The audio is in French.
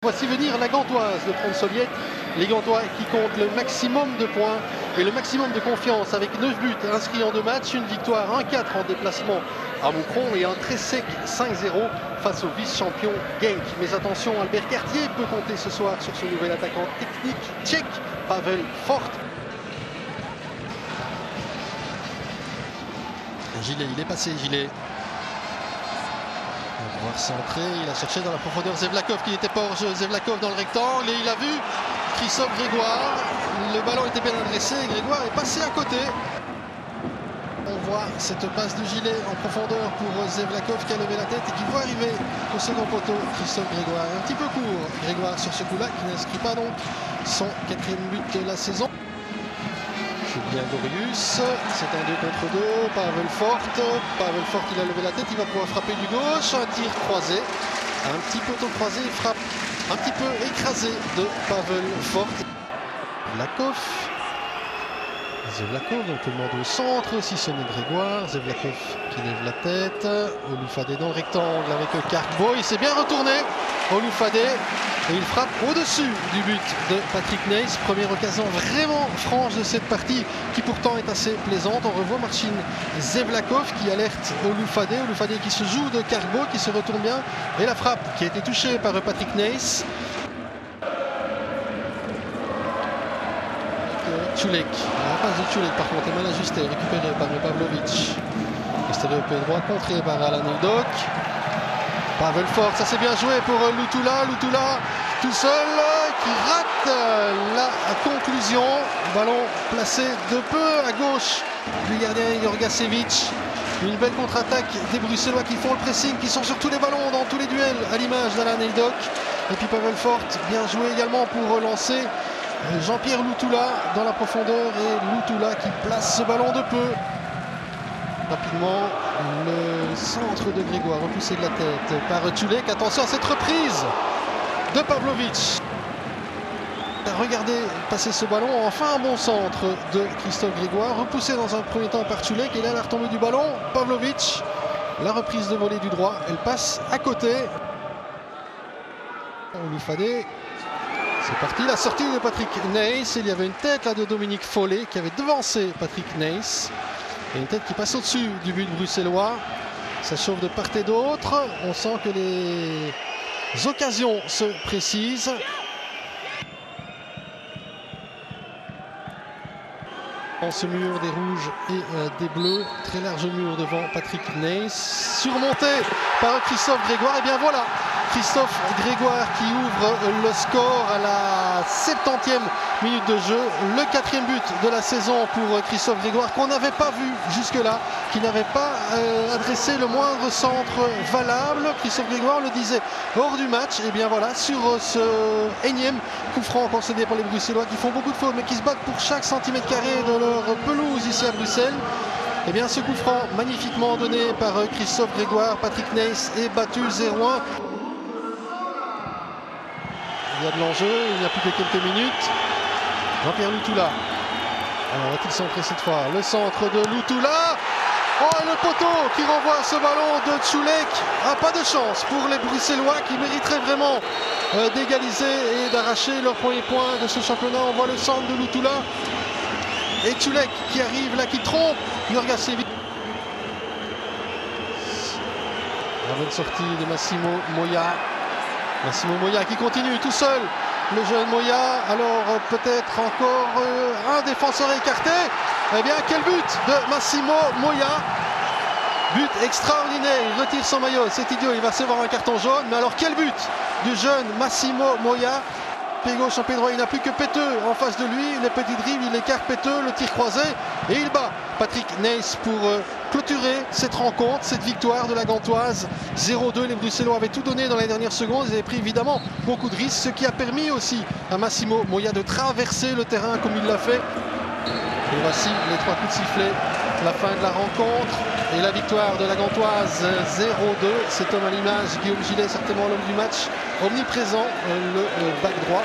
Voici venir la Gantoise de Tromsø-Liège. Les Gantois qui comptent le maximum de points et le maximum de confiance avec 9 buts inscrits en 2 matchs, une victoire 1-4 en déplacement à Moucron et un très sec 5-0 face au vice-champion Genk. Mais attention, Albert Cartier peut compter ce soir sur son nouvel attaquant technique tchèque, Pavel Fort. Gilet, il est passé, Gilet. On va pouvoir centrer, il a cherché dans la profondeur Zevlakov qui n'était pas hors-jeu. Zevlakov dans le rectangle et il a vu Christophe Grégoire. Le ballon était bien adressé et Grégoire est passé à côté. On voit cette passe de Gilet en profondeur pour Zevlakov qui a levé la tête et qui voit arriver au second poteau Christophe Grégoire. Un petit peu court Grégoire sur ce coup-là qui n'inscrit pas donc son 4e but de la saison. Julien Gorius, c'est un 2 contre 2, Pavel Fort, il a levé la tête, il va pouvoir frapper du gauche, un tir croisé, un petit poteau croisé, il frappe un petit peu écrasé de Pavel Fort. Zevlakov, donc le monde au centre, si ce n'est Grégoire, Zevlakov qui lève la tête, Oloufadé dans le rectangle avec Karkbo, il s'est bien retourné, Oloufadé, et il frappe au-dessus du but de Patrick Neyss. Première occasion vraiment franche de cette partie qui pourtant est assez plaisante. On revoit Marcin Zevlakov qui alerte Oloufadé qui se joue de Karkbo, qui se retourne bien, et la frappe qui a été touchée par Patrick Neyss. Čulek, la passe de Čulek par contre est mal ajustée, récupérée par Pavlovic. Extérieur pied droit, contré par Alan Uldok. Pavel Fort, ça c'est bien joué pour Lutula tout seul qui rate la conclusion. Ballon placé de peu à gauche du gardien Jorgasevic. Une belle contre-attaque des Bruxellois qui font le pressing, qui sont sur tous les ballons, dans tous les duels, à l'image d'Alan Uldok. Et puis Pavel Fort, bien joué également pour relancer Jean-Pierre Lutula dans la profondeur et Lutula qui place ce ballon de peu. Rapidement, le centre de Grégoire repoussé de la tête par Čulek. Attention à cette reprise de Pavlovic. Regardez passer ce ballon. Enfin un bon centre de Christophe Grégoire. Repoussé dans un premier temps par Čulek. Et là, la retombée du ballon. Pavlovic. La reprise de volée du droit. Elle passe à côté. Oloufadé. C'est parti. La sortie de Patrick Neyss. Il y avait une tête là de Dominique Follet qui avait devancé Patrick Neyss. Et une tête qui passe au-dessus du but bruxellois. Ça chauffe de part et d'autre. On sent que les occasions se précisent. Dans ce mur des rouges et des bleus. Très large mur devant Patrick Neyss. Surmonté par Christophe Grégoire. Et bien voilà, Christophe Grégoire qui ouvre le score à la 70e minute de jeu. Le 4e but de la saison pour Christophe Grégoire qu'on n'avait pas vu jusque-là, qui n'avait pas adressé le moindre centre valable. Christophe Grégoire le disait hors du match. Et bien voilà, sur ce énième coup franc concédé par les Bruxellois qui font beaucoup de fautes mais qui se battent pour chaque centimètre carré de leur pelouse ici à Bruxelles. Et bien ce coup franc magnifiquement donné par Christophe Grégoire, Patrick Neyss est battu 0-1. Il y a de l'enjeu, il n'y a plus que quelques minutes. Jean-Pierre Lutula. Alors va-t-il centrer cette fois? Le centre de Lutula. Oh, et le poteau qui renvoie ce ballon de Čulek. Ah, pas de chance pour les Bruxellois qui mériteraient vraiment d'égaliser et d'arracher leur premier point de ce championnat. On voit le centre de Lutula. Et Čulek qui arrive là, qui trompe Jorgasevic. La bonne sortie de Massimo Moya. Massimo Moya qui continue tout seul. Le jeune Moya, alors peut-être encore un défenseur écarté. Eh bien, quel but de Massimo Moya. But extraordinaire, il retire son maillot, c'est idiot, il va recevoir un carton jaune. Mais alors quel but du jeune Massimo Moya. Pied gauche en pied droit, il n'a plus que Péteux en face de lui. Les petits dribbles, il écarte Péteux, le tir croisé. Et il bat Patrick Neyss pour clôturer cette rencontre, cette victoire de la Gantoise. 0-2, les Bruxellois avaient tout donné dans les dernières secondes. Ils avaient pris évidemment beaucoup de risques, ce qui a permis aussi à Massimo Moya de traverser le terrain comme il l'a fait. Et voici les 3 coups de sifflet, la fin de la rencontre et la victoire de la Gantoise 0-2. Cet homme à l'image, Guillaume Gilet, certainement l'homme du match, omniprésent, le back droit.